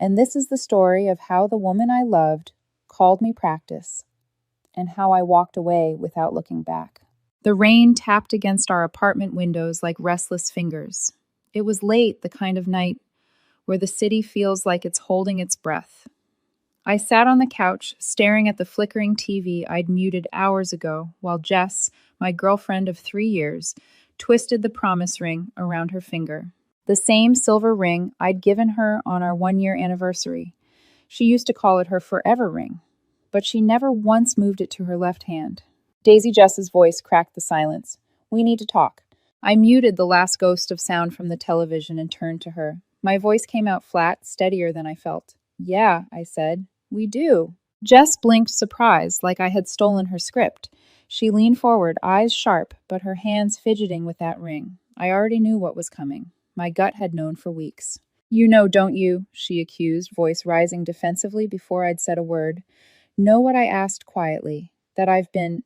And this is the story of how the woman I loved called me practice and how I walked away without looking back. The rain tapped against our apartment windows like restless fingers. It was late, the kind of night where the city feels like it's holding its breath. I sat on the couch, staring at the flickering TV I'd muted hours ago, while Jess, my girlfriend of 3 years, twisted the promise ring around her finger. The same silver ring I'd given her on our 1-year anniversary. She used to call it her forever ring, but she never once moved it to her left hand. Daisy Jess's voice cracked the silence. "We need to talk." I muted the last ghost of sound from the television and turned to her. My voice came out flat, steadier than I felt. "Yeah," I said. "We do." Jess blinked surprise, like I had stolen her script. She leaned forward, eyes sharp, but her hands fidgeting with that ring. I already knew what was coming. My gut had known for weeks. "You know, don't you?" she accused, voice rising defensively before I'd said a word. "Know what I asked quietly? That I've been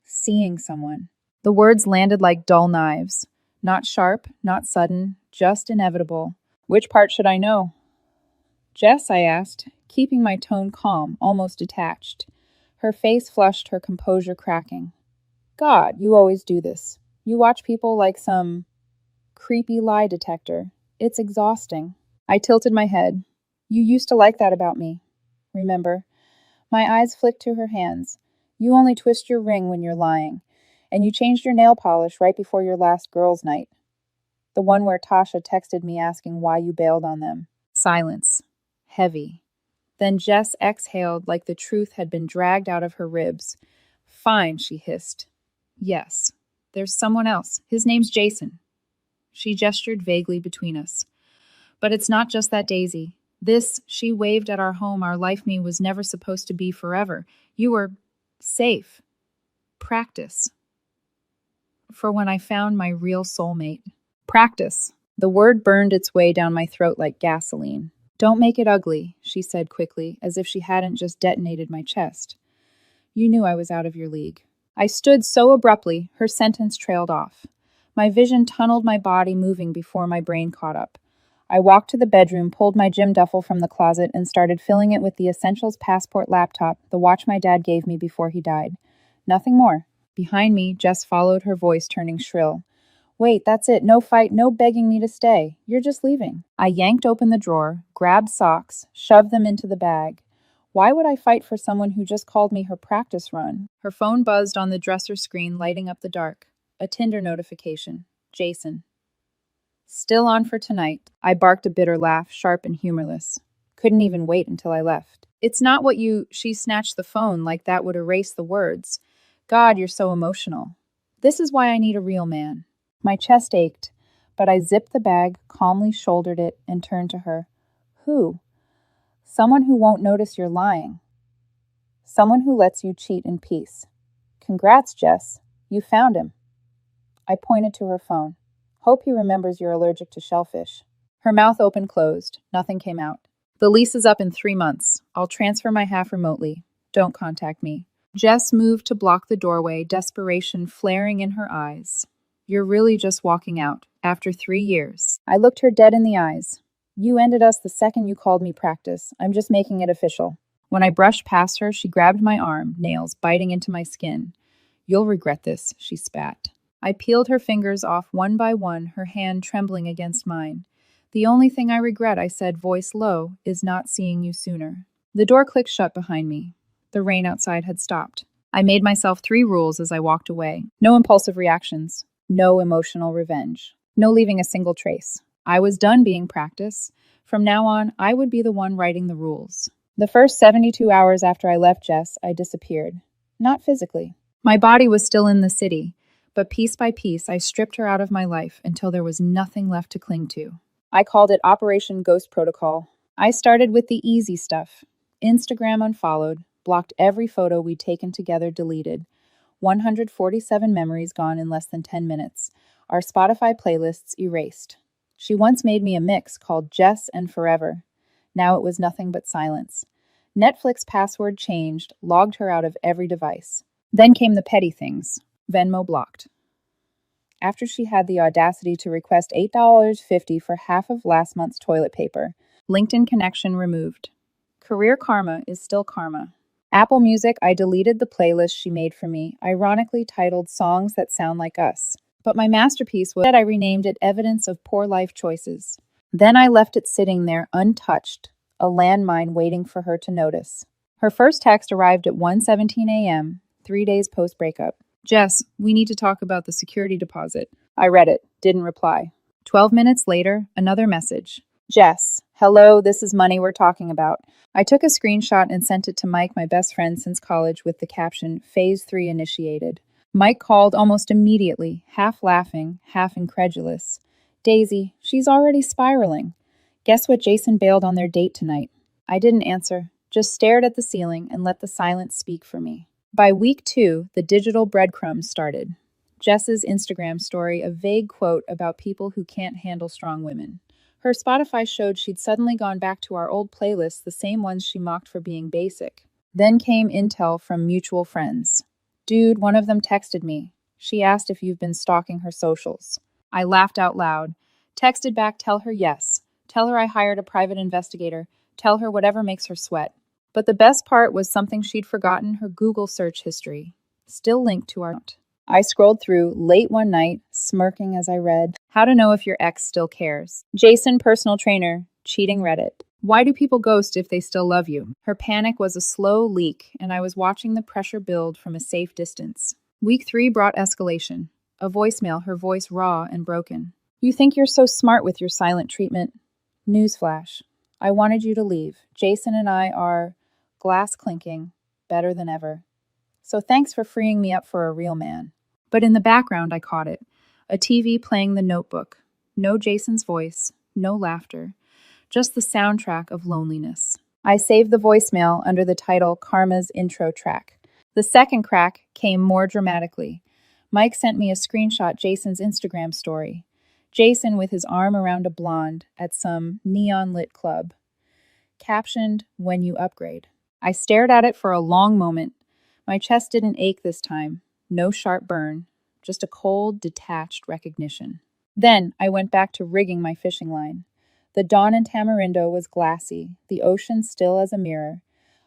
seeing someone." The words landed like dull knives. Not sharp, not sudden, just inevitable. "Which part should I know?" "Jess," I asked, keeping my tone calm, almost detached. Her face flushed, her composure cracking. "God, you always do this. You watch people like some creepy lie detector. It's exhausting." I tilted my head. "You used to like that about me. Remember?" My eyes flicked to her hands. "You only twist your ring when you're lying. And you changed your nail polish right before your last girls' night. The one where Tasha texted me asking why you bailed on them." Silence. Heavy. Then Jess exhaled like the truth had been dragged out of her ribs. "Fine," she hissed. "Yes. There's someone else. His name's Jason." She gestured vaguely between us. "But it's not just that, Daisy. This," she waved at our home, "our life me was never supposed to be forever. You were safe. Practice. For when I found my real soulmate." Practice. The word burned its way down my throat like gasoline. "Don't make it ugly," she said quickly, as if she hadn't just detonated my chest. "You knew I was out of your league." I stood so abruptly, her sentence trailed off. My vision tunneled my body, moving before my brain caught up. I walked to the bedroom, pulled my gym duffel from the closet, and started filling it with the Essentials Passport laptop, the watch my dad gave me before he died. Nothing more. Behind me, Jess followed, her voice turning shrill. "Wait, that's it. No fight, no begging me to stay. You're just leaving." I yanked open the drawer, grabbed socks, shoved them into the bag. Why would I fight for someone who just called me her practice run? Her phone buzzed on the dresser screen, lighting up the dark. A Tinder notification. Jason. "Still on for tonight." I barked a bitter laugh, sharp and humorless. Couldn't even wait until I left. "It's not what you..." She snatched the phone like that would erase the words. "God, you're so emotional. This is why I need a real man." My chest ached, but I zipped the bag, calmly shouldered it, and turned to her. "Who?" "Someone who won't notice you're lying. Someone who lets you cheat in peace." "Congrats, Jess. You found him." I pointed to her phone. "Hope he remembers you're allergic to shellfish." Her mouth open closed. Nothing came out. "The lease is up in 3 months. I'll transfer my half remotely. Don't contact me." Jess moved to block the doorway, desperation flaring in her eyes. "You're really just walking out, after 3 years." I looked her dead in the eyes. "You ended us the second you called me practice. I'm just making it official." When I brushed past her, she grabbed my arm, nails biting into my skin. "You'll regret this," she spat. I peeled her fingers off one by one, her hand trembling against mine. "The only thing I regret," I said, voice low, "is not seeing you sooner." The door clicked shut behind me. The rain outside had stopped. I made myself 3 rules as I walked away. No impulsive reactions. No emotional revenge. No leaving a single trace. I was done being practice. From now on, I would be the one writing the rules. The first 72 hours after I left Jess, I disappeared. Not physically. My body was still in the city, but piece by piece, I stripped her out of my life until there was nothing left to cling to. I called it Operation Ghost Protocol. I started with the easy stuff. Instagram unfollowed, blocked every photo we'd taken together, deleted. 147 memories gone in less than 10 minutes. Our Spotify playlists erased. She once made me a mix called Jess and Forever. Now it was nothing but silence. Netflix password changed, logged her out of every device. Then came the petty things. Venmo blocked. After she had the audacity to request $8.50 for half of last month's toilet paper, LinkedIn connection removed. Career karma is still karma. Apple Music, I deleted the playlist she made for me, ironically titled Songs That Sound Like Us. But my masterpiece was that I renamed it Evidence of Poor Life Choices. Then I left it sitting there untouched, a landmine waiting for her to notice. Her first text arrived at 1:17 a.m., 3 days post-breakup. Jess, we need to talk about the security deposit. I read it, didn't reply. 12 minutes later, another message. Jess, hello, this is money we're talking about. I took a screenshot and sent it to Mike, my best friend since college, with the caption, Phase 3 initiated. Mike called almost immediately, half laughing, half incredulous. Daisy, she's already spiraling. Guess what Jason bailed on their date tonight? I didn't answer, just stared at the ceiling and let the silence speak for me. By week 2, the digital breadcrumbs started. Jess's Instagram story, a vague quote about people who can't handle strong women. Her Spotify showed she'd suddenly gone back to our old playlists, the same ones she mocked for being basic. Then came intel from mutual friends. Dude, one of them texted me. She asked if you've been stalking her socials. I laughed out loud. Texted back, tell her yes. Tell her I hired a private investigator. Tell her whatever makes her sweat. But the best part was something she'd forgotten, her Google search history. Still linked to our account. I scrolled through late one night, smirking as I read, How to know if your ex still cares. Jason, personal trainer, cheating Reddit. Why do people ghost if they still love you? Her panic was a slow leak, and I was watching the pressure build from a safe distance. Week 3 brought escalation. A voicemail, her voice raw and broken. You think you're so smart with your silent treatment? Newsflash. I wanted you to leave. Jason and I are glass clinking, better than ever. So thanks for freeing me up for a real man. But in the background, I caught it. A TV playing The Notebook. No Jason's voice, no laughter. Just the soundtrack of loneliness. I saved the voicemail under the title Karma's Intro Track. The second crack came more dramatically. Mike sent me a screenshot Jason's Instagram story. Jason with his arm around a blonde at some neon-lit club. Captioned, When You Upgrade. I stared at it for a long moment. My chest didn't ache this time. No sharp burn. Just a cold, detached recognition. Then I went back to rigging my fishing line. The dawn in Tamarindo was glassy, the ocean still as a mirror.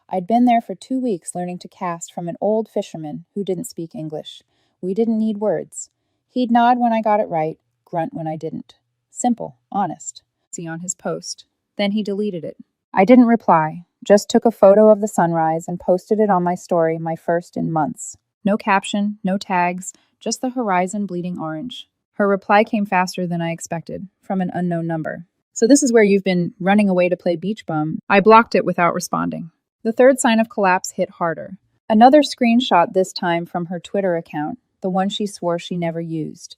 I'd been there for 2 weeks learning to cast from an old fisherman who didn't speak English. We didn't need words. He'd nod when I got it right, grunt when I didn't. Simple, honest. See on his post. Then he deleted it. I didn't reply, just took a photo of the sunrise and posted it on my story, my first in months. No caption, no tags, just the horizon bleeding orange. Her reply came faster than I expected, from an unknown number. So this is where you've been running away to play beach bum. I blocked it without responding. The third sign of collapse hit harder. Another screenshot, this time from her Twitter account, the one she swore she never used.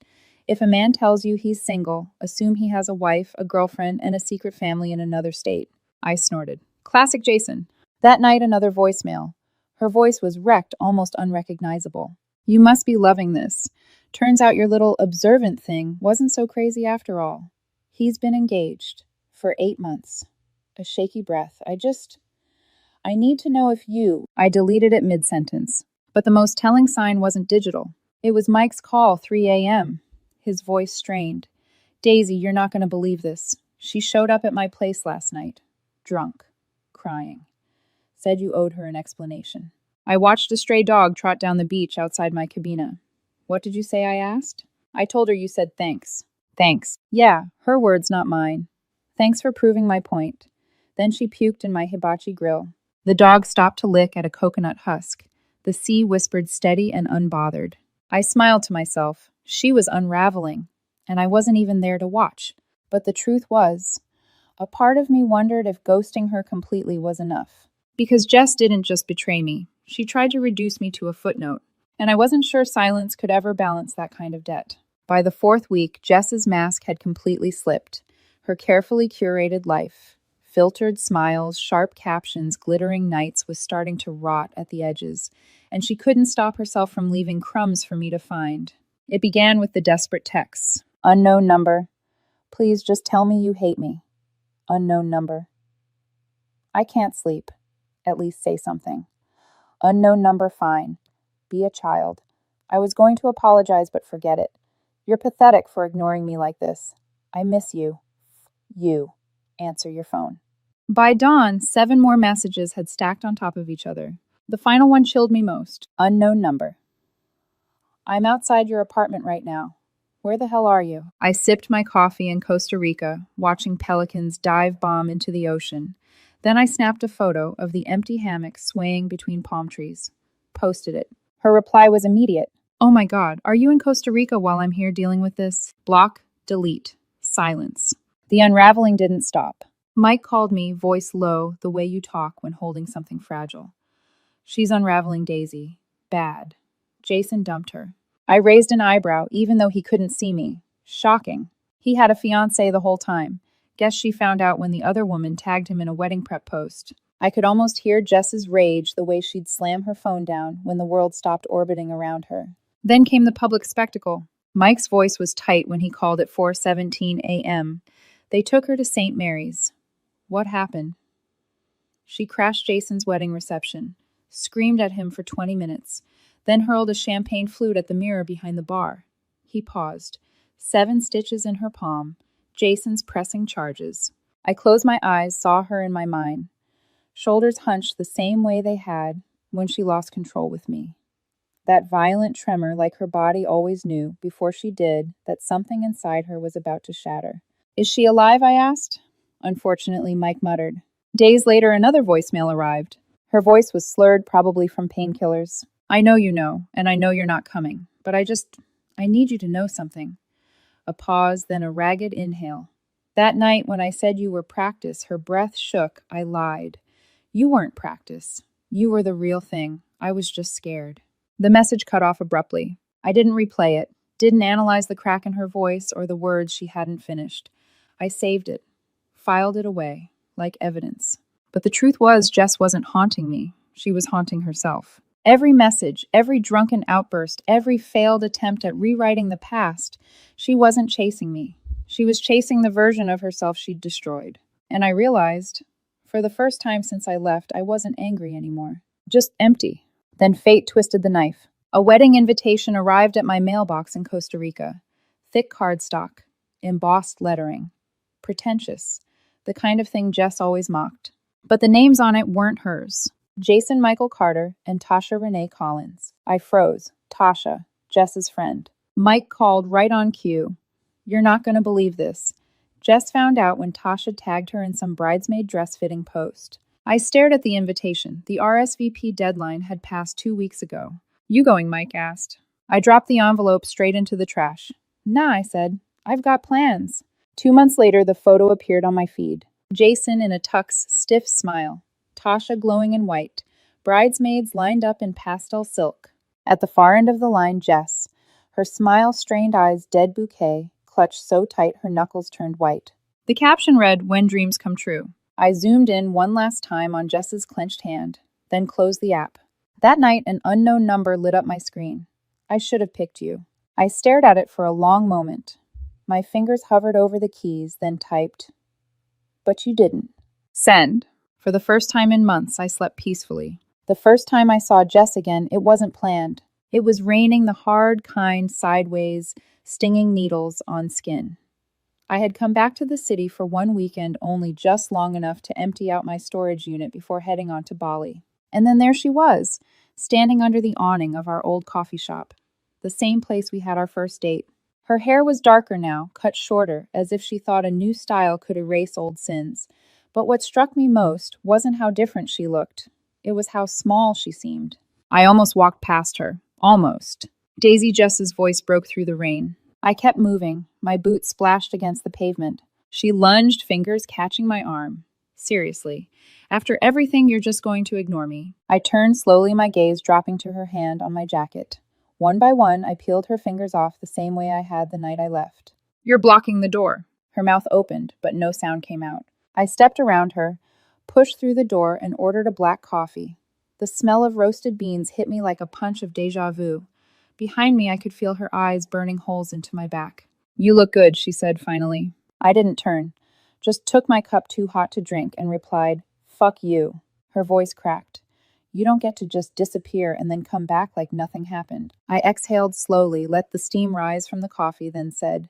If a man tells you he's single, assume he has a wife, a girlfriend, and a secret family in another state. I snorted. Classic Jason. That night, another voicemail. Her voice was wrecked, almost unrecognizable. You must be loving this. Turns out your little observant thing wasn't so crazy after all. He's been engaged for 8 months. A shaky breath. I need to know if you... I deleted it mid-sentence. But the most telling sign wasn't digital. It was Mike's call, 3 a.m. His voice strained. Daisy, you're not going to believe this. She showed up at my place last night. Drunk. Crying. Said you owed her an explanation. I watched a stray dog trot down the beach outside my cabina. What did you say, I asked? I told her you said thanks. Thanks. Yeah, her words, not mine. Thanks for proving my point. Then she puked in my hibachi grill. The dog stopped to lick at a coconut husk. The sea whispered steady and unbothered. I smiled to myself. She was unraveling, and I wasn't even there to watch. But the truth was, a part of me wondered if ghosting her completely was enough. Because Jess didn't just betray me. She tried to reduce me to a footnote, and I wasn't sure silence could ever balance that kind of debt. By the 4th week, Jess's mask had completely slipped. Her carefully curated life, filtered smiles, sharp captions, glittering nights was starting to rot at the edges, and she couldn't stop herself from leaving crumbs for me to find. It began with the desperate texts. Unknown number. Please just tell me you hate me. Unknown number. I can't sleep. At least say something. Unknown number, fine. Be a child. I was going to apologize, but forget it. You're pathetic for ignoring me like this. I miss you. You. Answer your phone. By dawn, 7 more messages had stacked on top of each other. The final one chilled me most. Unknown number. I'm outside your apartment right now. Where the hell are you? I sipped my coffee in Costa Rica, watching pelicans dive bomb into the ocean. Then I snapped a photo of the empty hammock swaying between palm trees. Posted it. Her reply was immediate. Oh my God, are you in Costa Rica while I'm here dealing with this? Block, delete, silence. The unraveling didn't stop. Mike called me, voice low, the way you talk when holding something fragile. She's unraveling Daisy. Bad. Jason dumped her. I raised an eyebrow, even though he couldn't see me. Shocking. He had a fiancée the whole time. Guess she found out when the other woman tagged him in a wedding prep post. I could almost hear Jess's rage the way she'd slam her phone down when the world stopped orbiting around her. Then came the public spectacle. Mike's voice was tight when he called at 4:17 a.m. They took her to St. Mary's. What happened? She crashed Jason's wedding reception, screamed at him for 20 minutes, then hurled a champagne flute at the mirror behind the bar. He paused. 7 stitches in her palm. Jason's pressing charges. I closed my eyes, saw her in my mind. Shoulders hunched the same way they had when she lost control with me. That violent tremor, like her body always knew, before she did, that something inside her was about to shatter. Is she alive? I asked. Unfortunately, Mike muttered. Days later, another voicemail arrived. Her voice was slurred, probably from painkillers. I know you know, and I know you're not coming, but I need you to know something. A pause, then a ragged inhale. That night when I said you were practice, her breath shook. I lied. You weren't practice. You were the real thing. I was just scared. The message cut off abruptly. I didn't replay it, didn't analyze the crack in her voice or the words she hadn't finished. I saved it, filed it away, like evidence. But the truth was, Jess wasn't haunting me. She was haunting herself. Every message, every drunken outburst, every failed attempt at rewriting the past, she wasn't chasing me. She was chasing the version of herself she'd destroyed. And I realized, for the first time since I left, I wasn't angry anymore. Just empty. Then fate twisted the knife. A wedding invitation arrived at my mailbox in Costa Rica. Thick cardstock, embossed lettering. Pretentious, the kind of thing Jess always mocked. But the names on it weren't hers. Jason Michael Carter and Tasha Renee Collins. I froze. Tasha, Jess's friend. Mike called right on cue. You're not going to believe this. Jess found out when Tasha tagged her in some bridesmaid dress-fitting post. I stared at the invitation. The RSVP deadline had passed 2 weeks ago. You going, Mike asked. I dropped the envelope straight into the trash. Nah, I said. I've got plans. 2 months later, the photo appeared on my feed. Jason in a tux, stiff smile. Tasha glowing in white. Bridesmaids lined up in pastel silk. At the far end of the line, Jess. Her smile-strained eyes dead bouquet, clutched so tight her knuckles turned white. The caption read, When Dreams Come True. I zoomed in one last time on Jess's clenched hand, then closed the app. That night, an unknown number lit up my screen. I should have picked you. I stared at it for a long moment. My fingers hovered over the keys, then typed, But you didn't. Send. For the first time in months, I slept peacefully. The first time I saw Jess again, it wasn't planned. It was raining the hard kind sideways, stinging needles on skin. I had come back to the city for one weekend only just long enough to empty out my storage unit before heading on to Bali. And then there she was, standing under the awning of our old coffee shop, the same place we had our first date. Her hair was darker now, cut shorter, as if she thought a new style could erase old sins. But what struck me most wasn't how different she looked. It was how small she seemed. I almost walked past her. Almost. Daisy Jess's voice broke through the rain. I kept moving. My boot splashed against the pavement. She lunged, fingers catching my arm. Seriously, after everything, you're just going to ignore me. I turned slowly, my gaze dropping to her hand on my jacket. One by one, I peeled her fingers off the same way I had the night I left. You're blocking the door. Her mouth opened, but no sound came out. I stepped around her, pushed through the door, and ordered a black coffee. The smell of roasted beans hit me like a punch of déjà vu. Behind me, I could feel her eyes burning holes into my back. You look good, she said finally. I didn't turn, just took my cup too hot to drink and replied, Fuck you. Her voice cracked. You don't get to just disappear and then come back like nothing happened. I exhaled slowly, let the steam rise from the coffee, then said,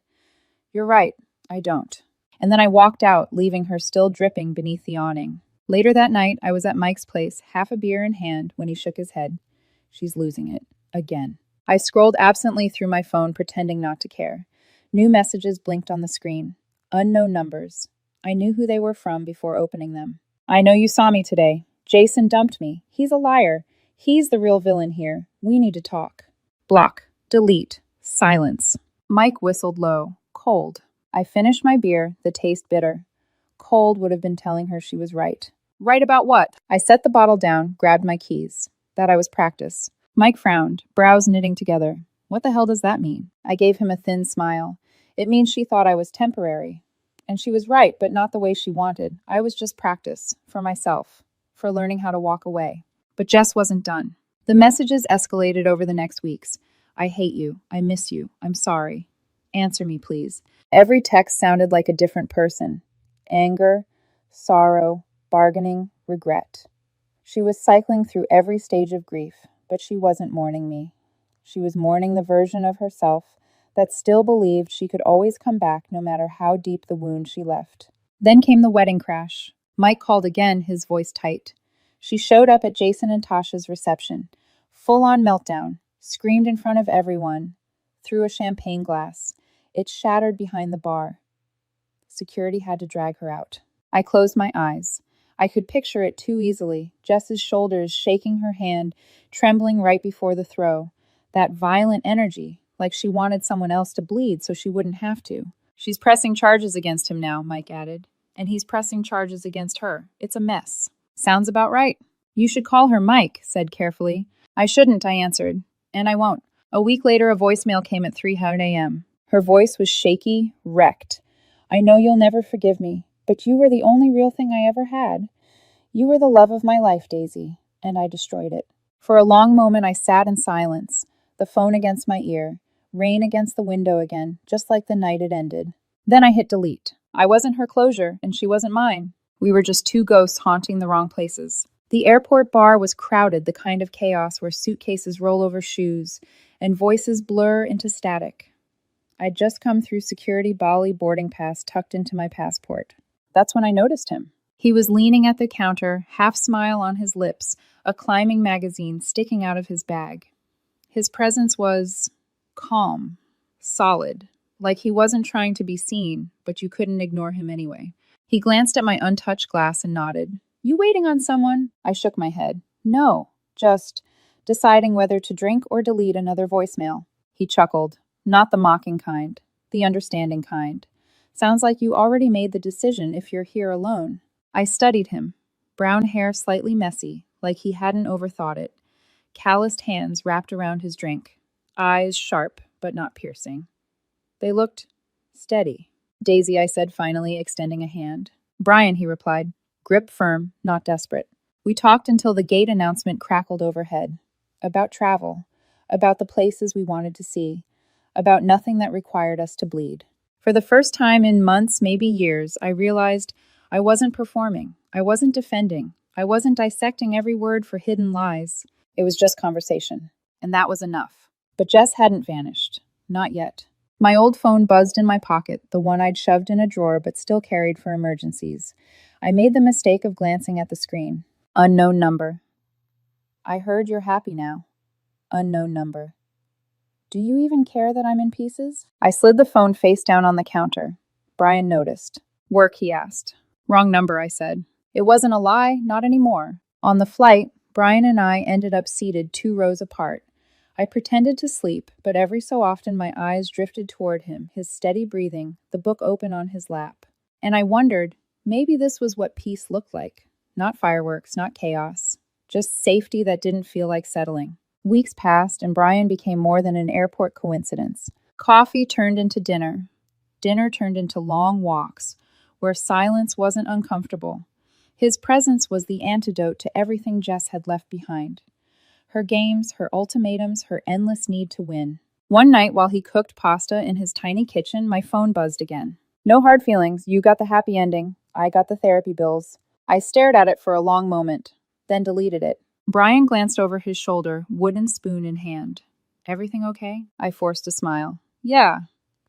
You're right, I don't. And then I walked out, leaving her still dripping beneath the awning. Later that night, I was at Mike's place, half a beer in hand, when he shook his head. She's losing it. Again. I scrolled absently through my phone, pretending not to care. New messages blinked on the screen. Unknown numbers. I knew who they were from before opening them. I know you saw me today. Jason dumped me. He's a liar. He's the real villain here. We need to talk. Block. Delete. Silence. Mike whistled low. Cold. I finished my beer, the taste bitter. Cold would have been telling her she was right. Right about what? I set the bottle down, grabbed my keys. That I was practice. Mike frowned, brows knitting together. What the hell does that mean? I gave him a thin smile. It means she thought I was temporary. And she was right, but not the way she wanted. I was just practice. For myself. For learning how to walk away. But Jess wasn't done. The messages escalated over the next weeks. I hate you. I miss you. I'm sorry. Answer me, please. Every text sounded like a different person. Anger, sorrow, bargaining, regret. She was cycling through every stage of grief, but she wasn't mourning me. She was mourning the version of herself that still believed she could always come back no matter how deep the wound she left. Then came the wedding crash. Mike called again, his voice tight. She showed up at Jason and Tasha's reception. Full-on meltdown. Screamed in front of everyone. Threw a champagne glass. It shattered behind the bar. Security had to drag her out. I closed my eyes. I could picture it too easily. Jess's shoulders shaking her hand, trembling right before the throw. That violent energy, like she wanted someone else to bleed so she wouldn't have to. She's pressing charges against him now, Mike added. And he's pressing charges against her. It's a mess. Sounds about right. You should call her Mike, said carefully. I shouldn't, I answered. And I won't. A week later, a voicemail came at 3:00 a.m. Her voice was shaky, wrecked. I know you'll never forgive me, but you were the only real thing I ever had. You were the love of my life, Daisy, and I destroyed it. For a long moment, I sat in silence, the phone against my ear, rain against the window again, just like the night it ended. Then I hit delete. I wasn't her closure, and she wasn't mine. We were just two ghosts haunting the wrong places. The airport bar was crowded, the kind of chaos where suitcases roll over shoes, and voices blur into static. I'd just come through security Bali boarding pass tucked into my passport. That's when I noticed him. He was leaning at the counter, half smile on his lips, a climbing magazine sticking out of his bag. His presence was calm, solid, like he wasn't trying to be seen, but you couldn't ignore him anyway. He glanced at my untouched glass and nodded. You waiting on someone? I shook my head. No, just deciding whether to drink or delete another voicemail. He chuckled. Not the mocking kind, the understanding kind. Sounds like you already made the decision if you're here alone. I studied him. Brown hair slightly messy, like he hadn't overthought it. Calloused hands wrapped around his drink. Eyes sharp, but not piercing. They looked steady. Daisy, I said finally, extending a hand. Brian, he replied. Grip firm, not desperate. We talked until the gate announcement crackled overhead. About travel. About the places we wanted to see. About nothing that required us to bleed. For the first time in months, maybe years, I realized I wasn't performing. I wasn't defending. I wasn't dissecting every word for hidden lies. It was just conversation. And that was enough. But Jess hadn't vanished. Not yet. My old phone buzzed in my pocket, the one I'd shoved in a drawer but still carried for emergencies. I made the mistake of glancing at the screen. Unknown number. I heard you're happy now. Unknown number. Do you even care that I'm in pieces? I slid the phone face down on the counter. Brian noticed. Work, he asked. Wrong number, I said. It wasn't a lie, not anymore. On the flight, Brian and I ended up seated 2 rows apart. I pretended to sleep, but every so often my eyes drifted toward him, his steady breathing, the book open on his lap. And I wondered, maybe this was what peace looked like. Not fireworks, not chaos. Just safety that didn't feel like settling. Weeks passed, and Brian became more than an airport coincidence. Coffee turned into dinner. Dinner turned into long walks, where silence wasn't uncomfortable. His presence was the antidote to everything Jess had left behind. Her games, her ultimatums, her endless need to win. One night, while he cooked pasta in his tiny kitchen, my phone buzzed again. No hard feelings. You got the happy ending. I got the therapy bills. I stared at it for a long moment, then deleted it. Brian glanced over his shoulder, wooden spoon in hand. Everything okay? I forced a smile. Yeah,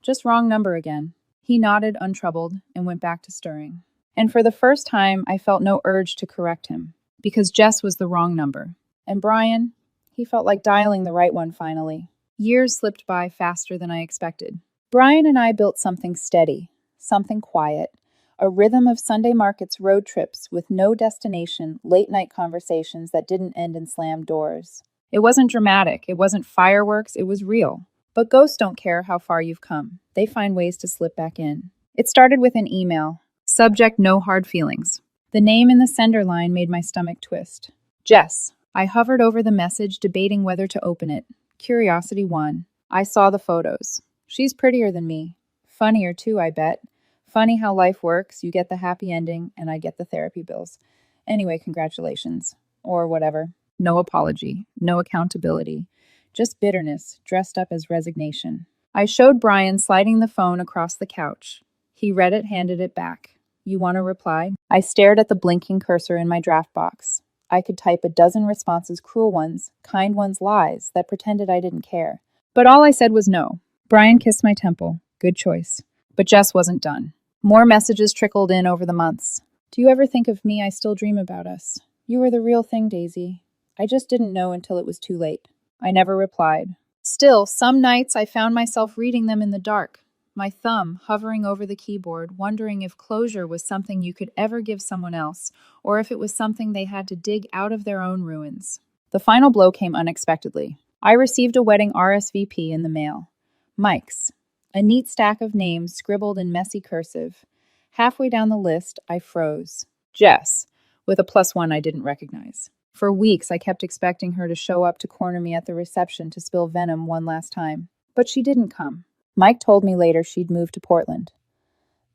just wrong number again. He nodded, untroubled, and went back to stirring. And for the first time, I felt no urge to correct him, because Jess was the wrong number. And Brian, he felt like dialing the right one finally. Years slipped by faster than I expected. Brian and I built something steady, something quiet, a rhythm of Sunday markets road trips with no destination, late-night conversations that didn't end in slammed doors. It wasn't dramatic, it wasn't fireworks, it was real. But ghosts don't care how far you've come. They find ways to slip back in. It started with an email. Subject, no hard feelings. The name in the sender line made my stomach twist. Jess. I hovered over the message, debating whether to open it. Curiosity won. I saw the photos. She's prettier than me. Funnier too, I bet. Funny how life works. You get the happy ending, and I get the therapy bills. Anyway, congratulations. Or whatever. No apology. No accountability. Just bitterness, dressed up as resignation. I showed Brian sliding the phone across the couch. He read it, handed it back. You want a reply? I stared at the blinking cursor in my draft box. I could type a dozen responses, cruel ones, kind ones, lies, that pretended I didn't care. But all I said was no. Brian kissed my temple. Good choice. But Jess wasn't done. More messages trickled in over the months. Do you ever think of me? I still dream about us. You were the real thing, Daisy. I just didn't know until it was too late. I never replied. Still, some nights I found myself reading them in the dark, my thumb hovering over the keyboard, wondering if closure was something you could ever give someone else, or if it was something they had to dig out of their own ruins. The final blow came unexpectedly. I received a wedding RSVP in the mail. Mike's. A neat stack of names scribbled in messy cursive. Halfway down the list, I froze. Jess, with a +1 I didn't recognize. For weeks, I kept expecting her to show up to corner me at the reception to spill venom one last time. But she didn't come. Mike told me later she'd moved to Portland.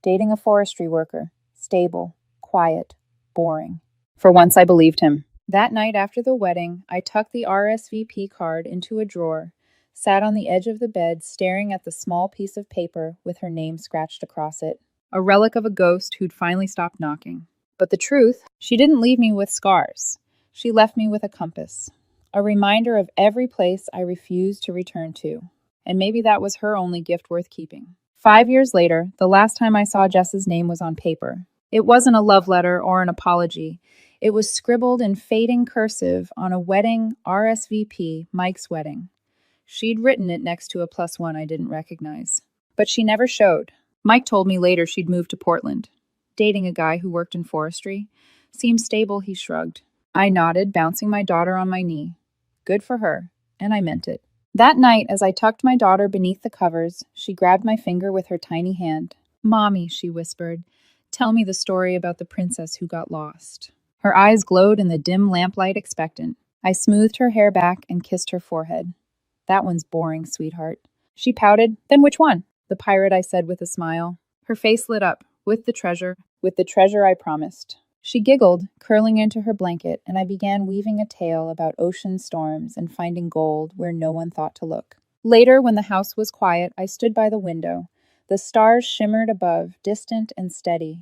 Dating a forestry worker. Stable. Quiet. Boring. For once, I believed him. That night after the wedding, I tucked the RSVP card into a drawer, sat on the edge of the bed staring at the small piece of paper with her name scratched across it. A relic of a ghost who'd finally stopped knocking. But the truth, she didn't leave me with scars. She left me with a compass. A reminder of every place I refused to return to. And maybe that was her only gift worth keeping. 5 years later, the last time I saw Jess's name was on paper. It wasn't a love letter or an apology. It was scribbled in fading cursive on a wedding RSVP, Mike's wedding. She'd written it next to a +1 I didn't recognize. But she never showed. Mike told me later she'd moved to Portland. Dating a guy who worked in forestry. Seemed stable, he shrugged. I nodded, bouncing my daughter on my knee. Good for her, and I meant it. That night, as I tucked my daughter beneath the covers, she grabbed my finger with her tiny hand. Mommy, she whispered, tell me the story about the princess who got lost. Her eyes glowed in the dim lamplight, expectant. I smoothed her hair back and kissed her forehead. That one's boring, sweetheart. She pouted. Then which one? The pirate, I said with a smile. Her face lit up. With the treasure I promised. She giggled, curling into her blanket, and I began weaving a tale about ocean storms and finding gold where no one thought to look. Later, when the house was quiet, I stood by the window. The stars shimmered above, distant and steady.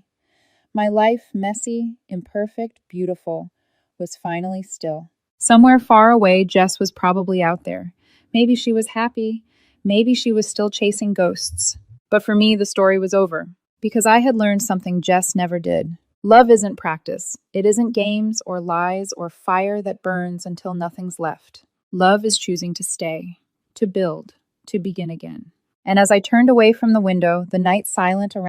My life, messy, imperfect, beautiful, was finally still. Somewhere far away, Jess was probably out there. Maybe she was happy. Maybe she was still chasing ghosts. But for me, the story was over, because I had learned something Jess never did. Love isn't practice. It isn't games or lies or fire that burns until nothing's left. Love is choosing to stay, to build, to begin again. And as I turned away from the window, the night silent around